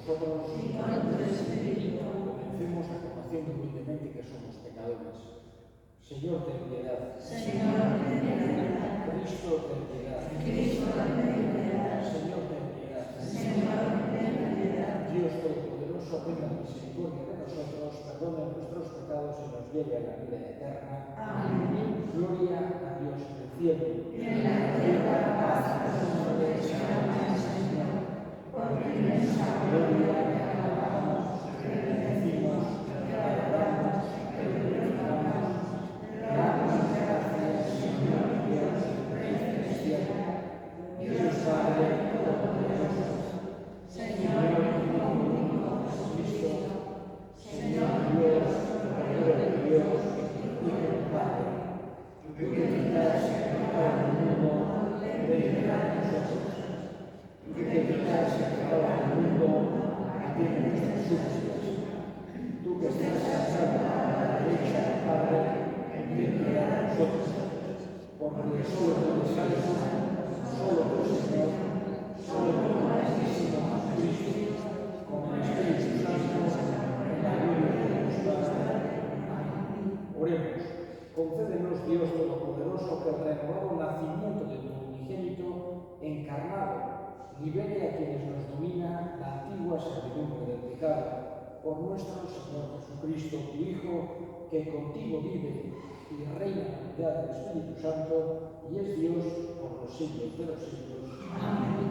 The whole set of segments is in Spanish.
vosotros y con tu espíritu. comencemos reconociendo humildemente que somos pecadores. Señor, ten piedad. Señor, ten piedad. Cristo, ten piedad. Cristo, ten piedad. Señor, ten piedad. Señor, ten piedad. Dios Todopoderoso, tenga misericordia de nosotros, perdone nuestros pecados y nos lleve a la vida eterna. Amén. Gloria a Dios en el cielo. Y en la tierra paz a los hombres que aman al Señor, porque en esa gloria te alabamos, te bendecimos, te adoramos, te glorificamos. Damos gracias, Señor Dios, Rey celestial, Dios Padre Todopoderoso, Señor único Jesucristo, Señor Dios, Cordero de Dios, Hijo del Padre, tú que quitas el pecado del mundo, ven a nosotros. Tú que quitas el pecado del mundo, atiende nuestras súplicas. Tú que estás sentado a la derecha del Padre, ten piedad de nosotros. Porque el suelo de salvo, solo tu Señor, solo tu Santísimo Jesucristo, con el Espíritu Santo, en la gloria de Dios Padre. Amén. Oremos. Concédenos, Dios Todopoderoso, que el renovado nacimiento de tu unigénito encarnado libere a quienes nos domina la antigua servidumbre del pecado, por nuestro Señor Jesucristo, tu Hijo, que contigo vive y reina en la unidad del Espíritu Santo, y es Dios por los siglos de los siglos. Amén.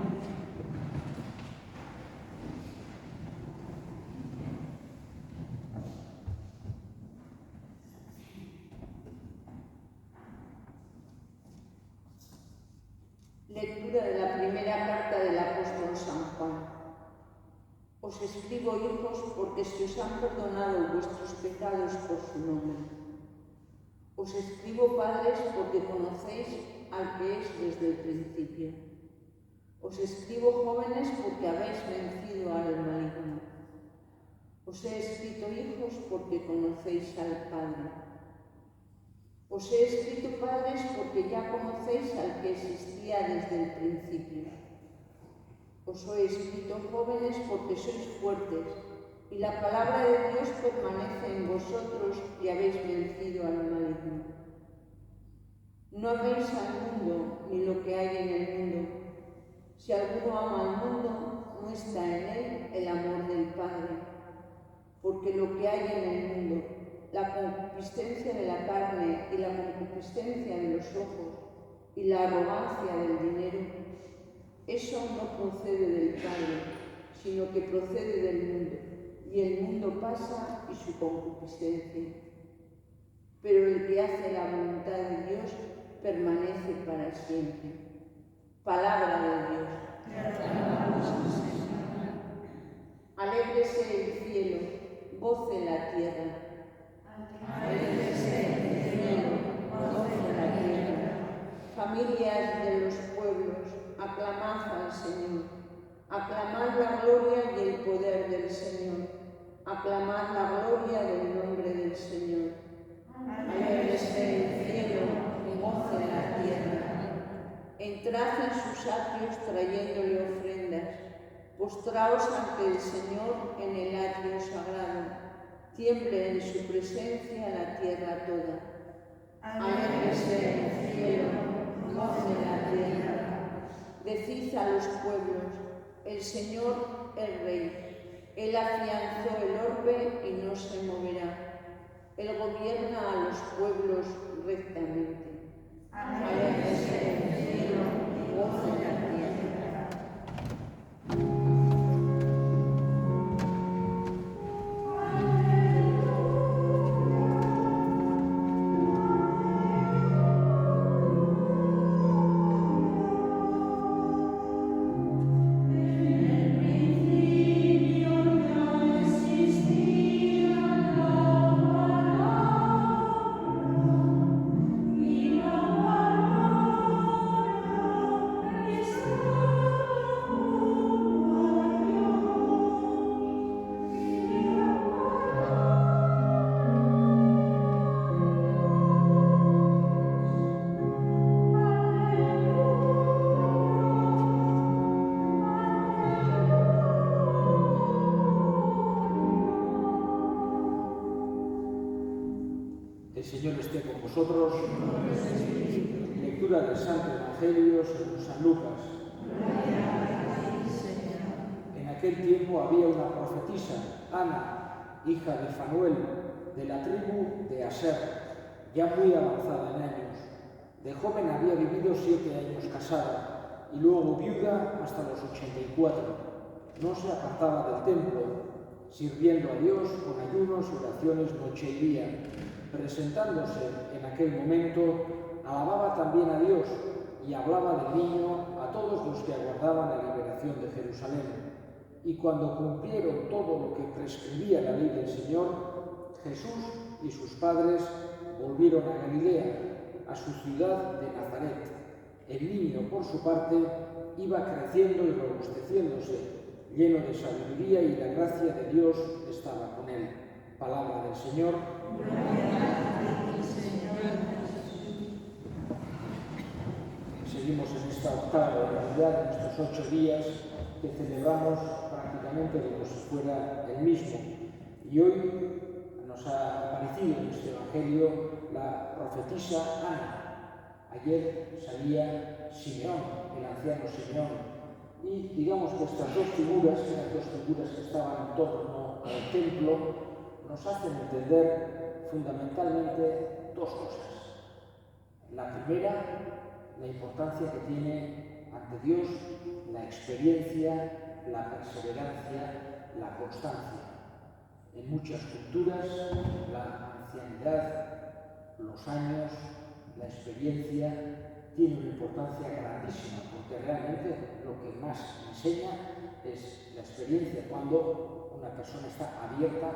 Lectura de la primera carta del apóstol San Juan. Os escribo, hijos, porque se os han perdonado vuestros pecados por su nombre. Os escribo, padres, porque conocéis al que es desde el principio. Os escribo, jóvenes, porque habéis vencido al maligno. Os he escrito, hijos, porque conocéis al Padre. Os he escrito, padres, porque ya conocéis al que existía desde el principio. Os he escrito, jóvenes, porque sois fuertes, y la palabra de Dios permanece en vosotros y habéis vencido al maligno. No améis al mundo ni lo que hay en el mundo. Si alguno ama al mundo, no está en él el amor del Padre, porque lo que hay en el mundo, la concupiscencia de la carne y la concupiscencia de los ojos y la arrogancia del dinero, eso no procede del Padre, sino que procede del mundo, y el mundo pasa y su concupiscencia. Pero el que hace la voluntad de Dios permanece para siempre. Palabra de Dios. Alégrese el cielo, goce la tierra. Alégrese el cielo, goce la tierra. Familias de los pueblos, aclamad al Señor. Aclamad la gloria y el poder del Señor. Aclamad la gloria del nombre del Señor. Alégrese el cielo y goce la tierra. Entrad en sus atrios trayéndole ofrendas. Postraos ante el Señor en el atrio sagrado. Tiemble en su presencia la tierra toda. Alégrese el cielo, goce la tierra. Decid a los pueblos, el Señor es Rey. Él afianzó el orbe y no se moverá. Él gobierna a los pueblos rectamente. Alégrese el cielo y goce la tierra. Y vosotros. Lectura del Santo Evangelio según San Lucas. En aquel tiempo había una profetisa, Ana, hija de Fanuel, de la tribu de Aser, ya muy avanzada en años. De joven había vivido 7 años casada y luego viuda hasta los 84. No se apartaba del templo, sirviendo a Dios con ayunos y oraciones noche y día. Presentándose en aquel momento, alababa también a Dios y hablaba del niño a todos los que aguardaban la liberación de Jerusalén. Y cuando cumplieron todo lo que prescribía la ley del Señor, Jesús y sus padres volvieron a Galilea, a su ciudad de Nazaret. El niño, por su parte, iba creciendo y robusteciéndose, lleno de sabiduría, y la gracia de Dios estaba con él. Palabra del Señor. Seguimos en esta octava de Navidad, en estos 8 días que celebramos prácticamente como si fuera el mismo. Y hoy nos ha aparecido en este Evangelio la profetisa Ana. Ayer salía Simeón, el anciano Simeón. Y digamos que estas dos figuras que estaban en torno al templo, nos hacen entender fundamentalmente 2 cosas. La primera, la importancia que tiene ante Dios la experiencia, la perseverancia, la constancia. En muchas culturas, la ancianidad, los años, la experiencia tiene una importancia grandísima, porque realmente lo que más enseña es la experiencia, cuando una persona está abierta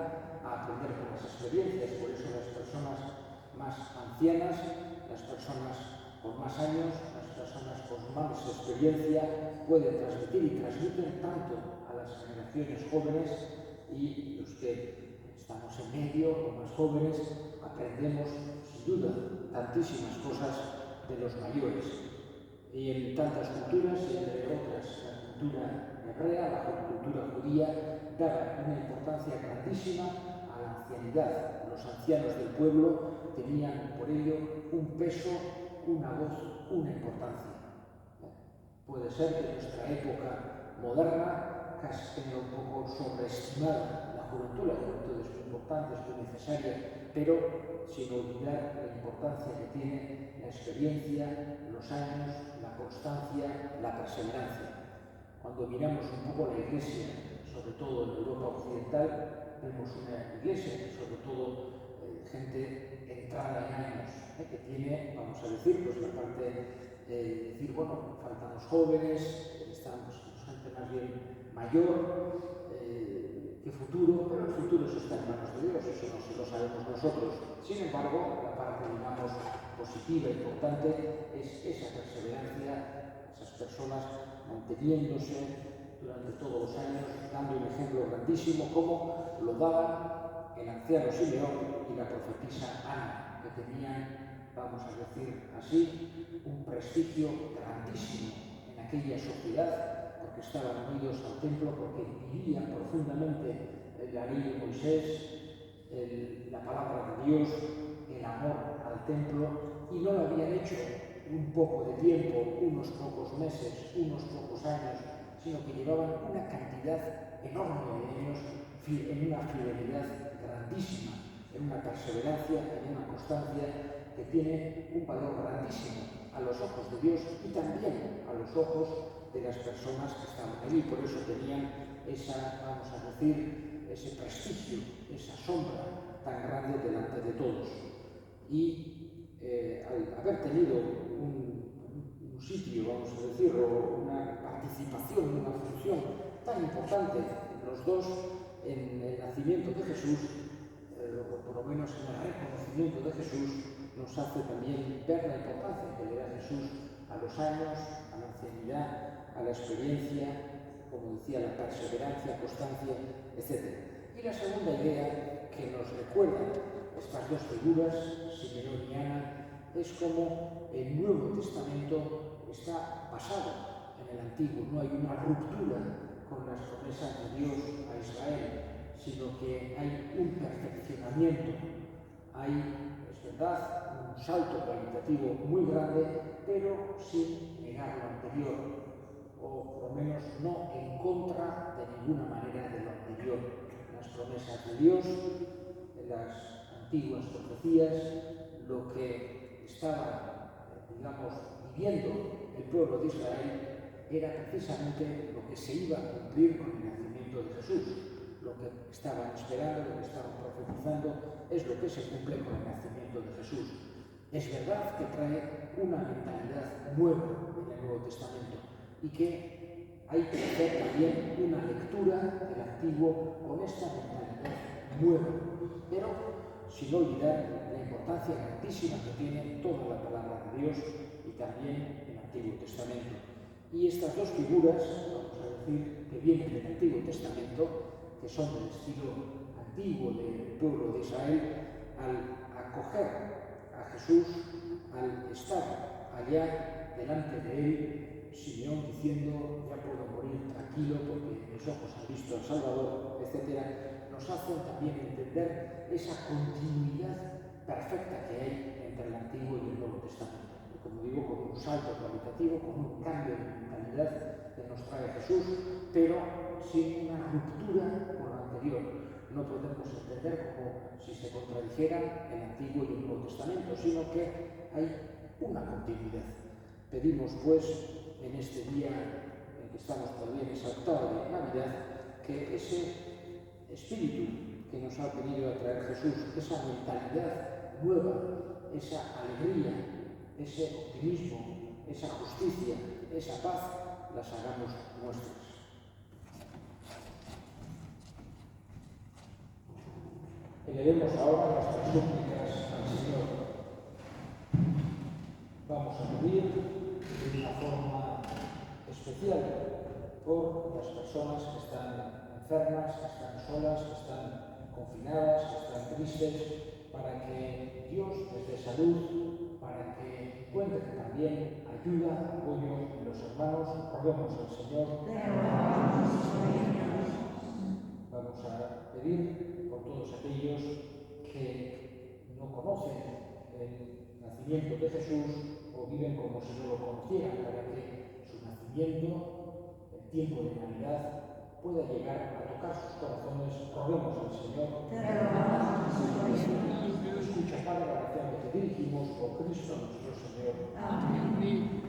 a aprender con las experiencias. Por eso las personas más ancianas, las personas con más años, las personas con más experiencia pueden transmitir y transmiten tanto a las generaciones jóvenes, y los que estamos en medio o más jóvenes aprendemos sin duda tantísimas cosas de los mayores. Y en tantas culturas, y entre otras la cultura hebrea, la cultura judía, daba una importancia grandísima a la ancianidad. Los ancianos del pueblo tenían por ello un peso, una voz, una importancia. Puede ser que en nuestra época moderna casi tenga un poco sobreestimada la juventud. La juventud es muy importante, es muy necesaria, pero sin olvidar la importancia que tiene la experiencia, los años, la constancia, la perseverancia. Cuando miramos un poco la Iglesia, sobre todo en Europa occidental, vemos una Iglesia, sobre todo gente entrada en años, que tiene, vamos a decir, pues la parte de decir, bueno, faltan los jóvenes, estamos gente más bien mayor, qué futuro, pero el futuro eso está en manos de Dios, eso no lo sabemos nosotros. Sin embargo, la parte, digamos, positiva, importante, es esa perseverancia, esas personas manteniéndose durante todos los años, dando un ejemplo grandísimo, como lo daban el anciano Simeón y la profetisa Ana, que tenían, vamos a decir así, un prestigio grandísimo en aquella sociedad, porque estaban unidos al templo, porque vivían profundamente la ley de Moisés, la palabra de Dios, el amor al templo, y no lo habían hecho un poco de tiempo, unos pocos meses, unos pocos años, sino que llevaban una cantidad enorme de años en una fidelidad grandísima, en una perseverancia, en una constancia que tiene un valor grandísimo a los ojos de Dios y también a los ojos de las personas que estaban allí. Por eso tenían esa, vamos a decir, ese prestigio, esa sombra tan grande delante de todos. Y al haber tenido un sitio, vamos a decirlo, una participación, una función tan importante los dos en el nacimiento de Jesús, o por lo menos en el reconocimiento de Jesús, nos hace también ver la importancia que le da Jesús a los años, a la ancianidad, a la experiencia, como decía, la perseverancia, constancia, etc. Y la segunda idea que nos recuerdan estas dos figuras, Simeón y Ana, es como el Nuevo Testamento está basado en el Antiguo. No hay una ruptura con las promesas de Dios a Israel, sino que hay un perfeccionamiento hay, es verdad, un salto cualitativo muy grande, pero sin negar lo anterior, o por lo menos no en contra de ninguna manera de lo anterior. Las promesas de Dios, en las antiguas profecías, lo que estaba, digamos, viviendo el pueblo de Israel era precisamente lo que se iba a cumplir con el nacimiento de Jesús. Lo que estaban esperando, lo que estaban profetizando, es lo que se cumple con el nacimiento de Jesús. Es verdad que trae una mentalidad nueva en el Nuevo Testamento y que hay que hacer también una lectura del Antiguo con esta mentalidad nueva, pero sin olvidar la importancia grandísima que tiene toda la palabra de Dios y también el Antiguo Testamento. Y estas dos figuras, vamos a decir, que vienen del Antiguo Testamento, que son del estilo antiguo del pueblo de Israel, al acoger a Jesús, al estar allá delante de él, Simeón diciendo, ya puedo morir tranquilo porque mis ojos han visto al Salvador, etc., nos hacen también entender esa continuidad perfecta que hay entre el Antiguo y el Nuevo Testamento. Y como digo, con un salto cualitativo, con un cambio de mentalidad que nos trae Jesús, pero sin una ruptura con lo anterior. No podemos entender como si se contradijeran el Antiguo y el Nuevo Testamento, sino que hay una continuidad. Pedimos, pues, en este día en que estamos todavía en esa octava de Navidad, que ese espíritu que nos ha venido a traer Jesús, esa mentalidad nueva, esa alegría, ese optimismo, esa justicia, esa paz, las hagamos nuestras. Elevemos ahora nuestras súplicas al Señor. Vamos a pedir de una forma especial por las personas que están enfermas, que están solas, que están confinadas, que están tristes, para que Dios les dé salud, para que encuentren también ayuda, apoyo en los hermanos. Roguemos al Señor. Vamos a pedir por todos aquellos que no conocen el nacimiento de Jesús o viven como si no lo conocieran, para que su nacimiento, el tiempo de Navidad, pueda llegar a tocar sus corazones. Roguemos al Señor. Escucha, Padre, la oración que te dirigimos por Cristo nuestro Señor. Amén.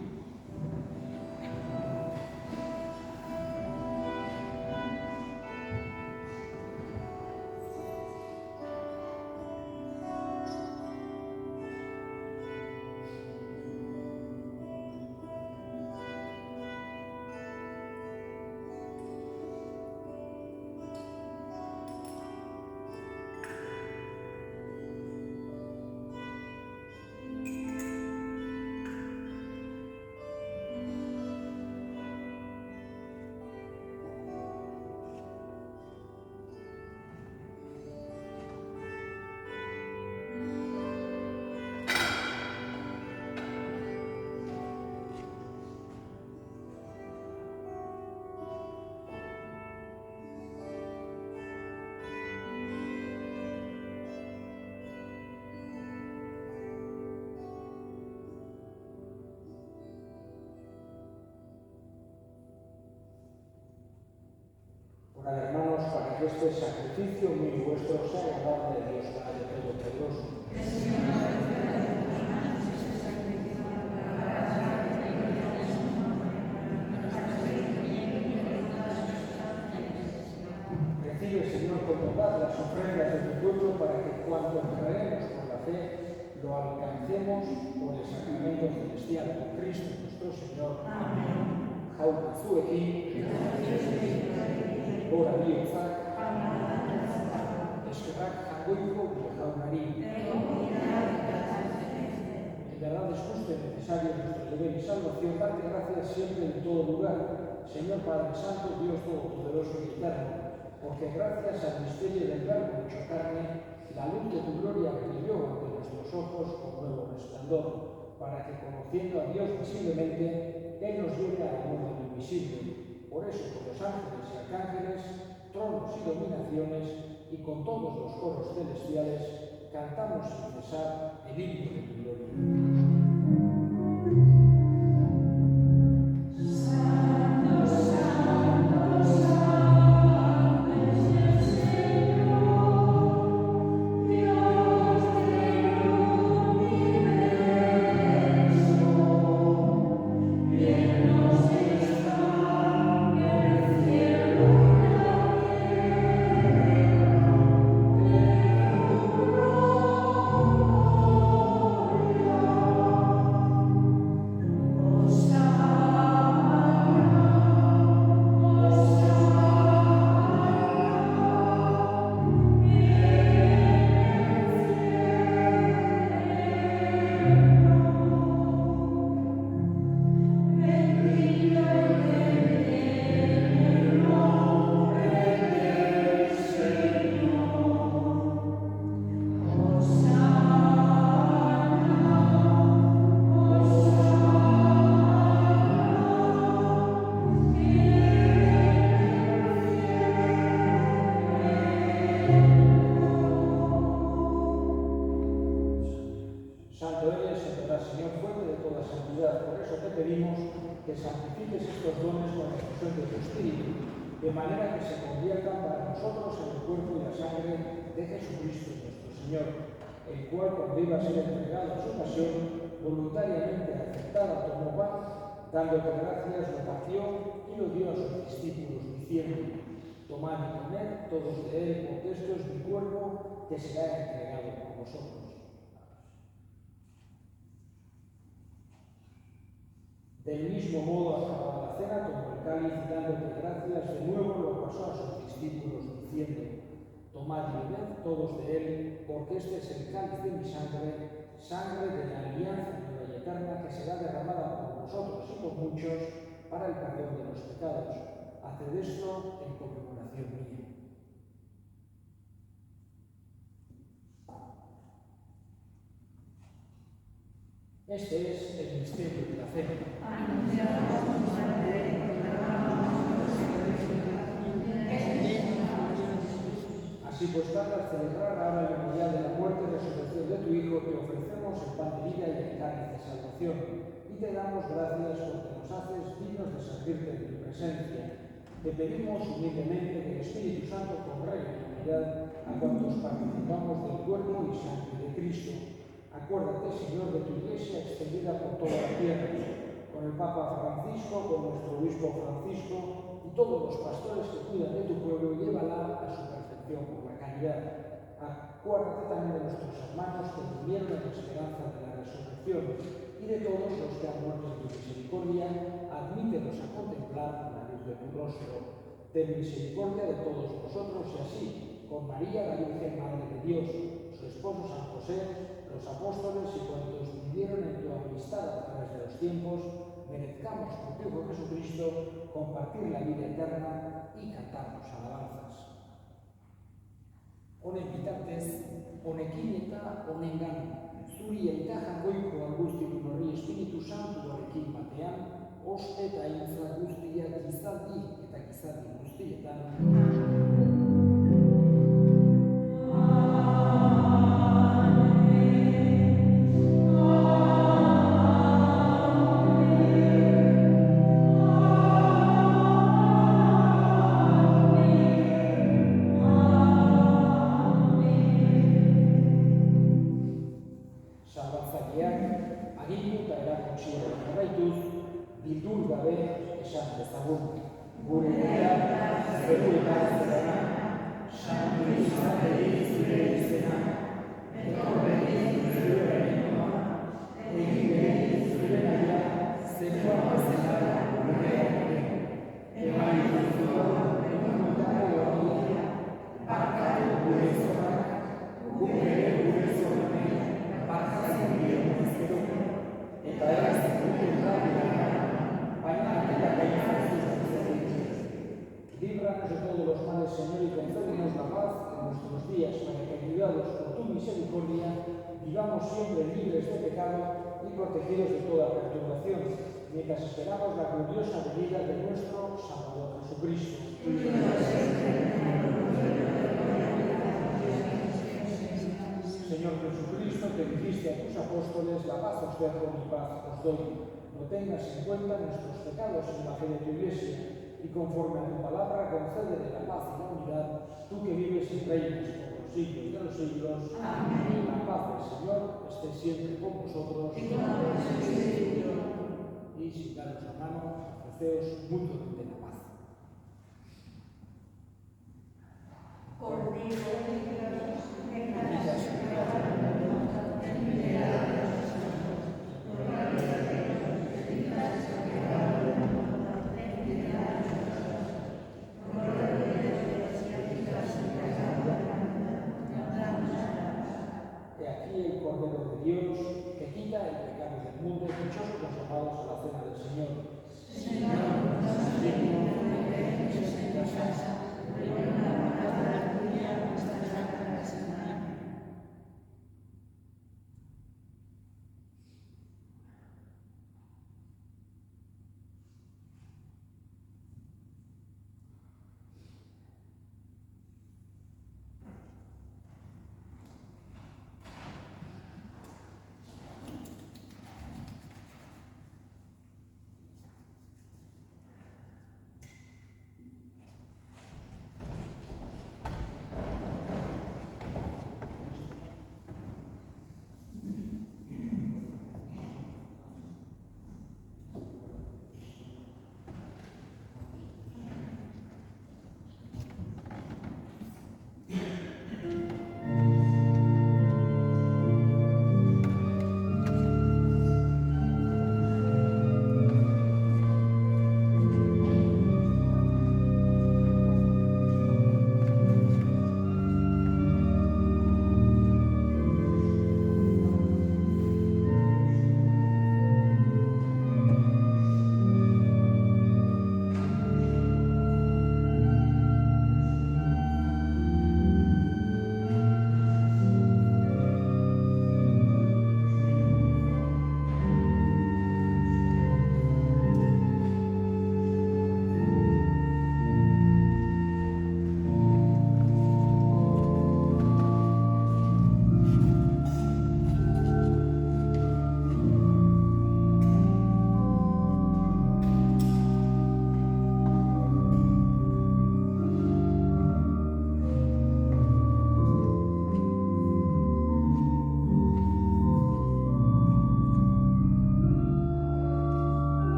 Hermanos, para que este sacrificio muy vuestro sea agradable a Dios Padre Todopoderoso. Recibe, Señor, con bondad las ofrendas de tu pueblo, para que cuando traemos por la fe lo alcancemos por el sacramento celestial con Cristo nuestro Señor. Amén. Jauzuekin. Ora bientzak, eskerrak jagoiko jaunari. En verdad es justo y necesario nuestro deber y salvación darte gracias siempre en todo lugar, Señor Padre Santo, Dios Todopoderoso y Eterno, porque gracias al misterio del Verbo hecho carne, la luz de tu gloria brilló ante nuestros ojos con nuevo resplandor, para que, conociendo a Dios visiblemente, Él nos lleve al mundo invisible. Por eso, con los ángeles y arcángeles, tronos y dominaciones, y con todos los coros celestiales, cantamos sin cesar el himno de tu gloria. Santo eres, Señor, fuente de toda santidad. Por eso te pedimos que santifiques estos dones con la efusión de tu Espíritu, de manera que se conviertan para nosotros en el cuerpo y la sangre de Jesucristo nuestro Señor, el cual, cuando iba a ser entregado a su pasión, voluntariamente aceptada tomó pan, dándote gracias, lo partió y lo dio a sus discípulos, diciendo: tomad y comed todos de él, porque esto es mi cuerpo que será entregado por vosotros. Del mismo modo, acabada la cena, tomó el cáliz y dándote gracias, de nuevo lo pasó a sus discípulos, diciendo: tomad y bebed todos de él, porque este es el cáliz de mi sangre, sangre de la alianza nueva y eterna, que será derramada por vosotros y por muchos para el perdón de los pecados. Haced esto en conmemoración mía. Este es el misterio de la fe. Así pues, Padre, al celebrar ahora el memorial de la muerte y resurrección de tu Hijo, te ofrecemos el pan de vida y el cáliz de salvación, y te damos gracias porque nos haces dignos de servirte en tu presencia. Te pedimos humildemente que el Espíritu Santo congregue en unidad a cuantos participamos del cuerpo y sangre de Cristo. Acuérdate, Señor, de tu Iglesia extendida por toda la tierra, con el Papa Francisco, con nuestro Obispo Francisco y todos los pastores que cuidan de tu pueblo, y llévala a su perfección por la caridad. Acuérdate también de nuestros hermanos que durmieron en la esperanza de la resurrección, y de todos los que han muerto en tu misericordia, admítelos a contemplar la luz de tu rostro. Ten misericordia de todos nosotros, y así, con María, la Virgen Madre de Dios, su esposo San José, los apóstoles y cuantos vivieron en tu amistad a través de los tiempos, merezcamos por tu Hijo Jesucristo compartir la vida eterna y cantar tus alabanzas. Honen bitartez, honekin eta honengan, zuri aita goiko Augustin horri Espiritu Santuarekin batean, oste eta intza guztiak gizaldi eta gizaldi guztietan. Líbranos de todos los males, Señor, y concédenos la paz en nuestros días, para que, ayudados por tu misericordia, vivamos siempre libres de pecado y protegidos de toda perturbación, mientras esperamos la gloriosa venida de nuestro Salvador Jesucristo. Señor Jesucristo, que dijiste a tus apóstoles, la paz os dejo, mi paz os doy. No tengas en cuenta nuestros pecados en la fe de tu Iglesia, y conforme a tu palabra concédele la paz y la unidad, tú que vives y reinas por los siglos de los siglos. Amén. La paz del Señor esté siempre con vosotros. Y sin daros la mano, ofreceos mutuamente la paz. Cordero de Dios, el Cordero de Dios, que quita el pecado del mundo, dichosos los llamados a la cena del Señor. Señor, nos digno de que en tu casa, pero una palabra tuya nuestra santa semana.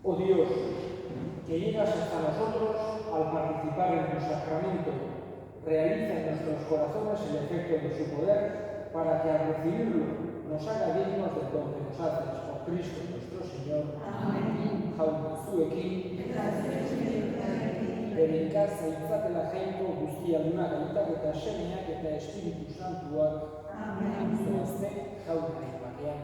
Oh Dios, que llegas hasta nosotros al participar en tu sacramento, realiza en nuestros corazones el efecto de su poder, para que al recibirlo nos haga dignos del don que nos haces por Cristo nuestro Señor. Amén. Jaun zuekin, bere zaitzatela jainko guztiadunak eta semeak eta Espiritu Santuak. Amen. Zoazte jaunaren bakean.